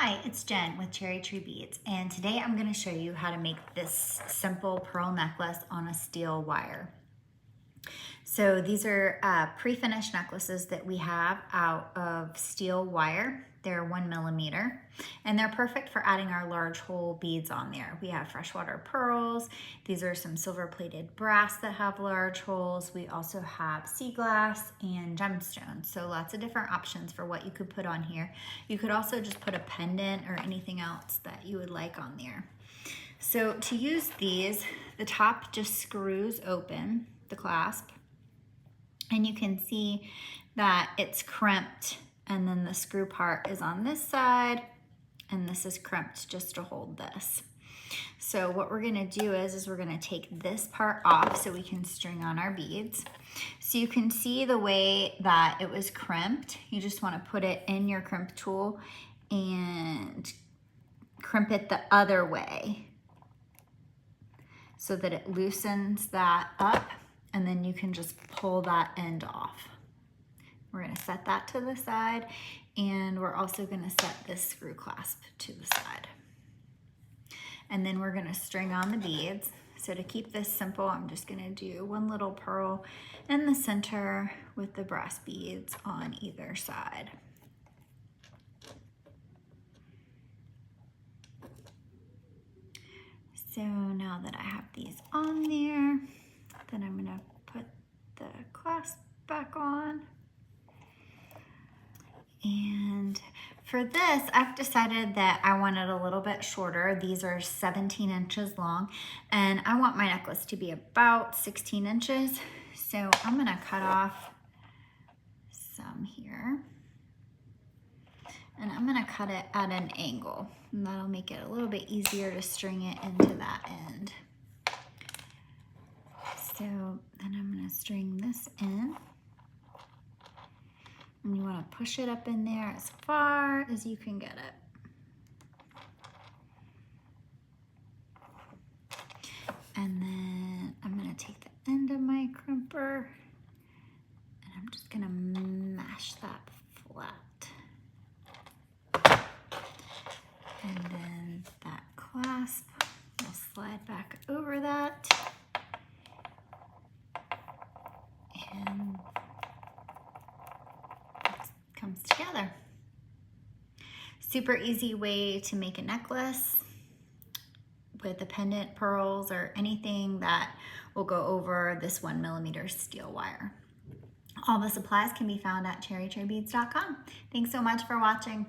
Hi, it's Jen with Cherry Tree Beads, and today I'm going to show you how to make this simple pearl necklace on a steel wire. So these are pre-finished necklaces that we have out of steel wire. They're 1 millimeter, and they're perfect for adding our large hole beads on there. We have freshwater pearls. These are some silver-plated brass that have large holes. We also have sea glass and gemstones. So lots of different options for what you could put on here. You could also just put a pendant or anything else that you would like on there. So to use these, the top just screws open, the clasp, and you can see that it's crimped, and then the screw part is on this side, and this is crimped just to hold this. So what we're gonna do is we're gonna take this part off so we can string on our beads. So you can see the way that it was crimped. You just wanna put it in your crimp tool and crimp it the other way so that it loosens that up, and then you can just pull that end off. We're gonna set that to the side, and we're also gonna set this screw clasp to the side. And then we're gonna string on the beads. So to keep this simple, I'm just gonna do one little pearl in the center with the brass beads on either side. So now that I have these on there, then I'm gonna put the clasp back on. And for this, I've decided that I want it a little bit shorter. These are 17 inches long, and I want my necklace to be about 16 inches. So I'm gonna cut off some here, and I'm gonna cut it at an angle, and that'll make it a little bit easier to string it into that end. So then I'm gonna string this in. And you want to push it up in there as far as you can get it. And then I'm going to take the end of my crimper and I'm just going to mash that flat. And then that clasp will slide back over that. And comes together. Super easy way to make a necklace with a pendant, pearls, or anything that will go over this 1 millimeter steel wire. All the supplies can be found at cherrytreebeads.com. Thanks so much for watching.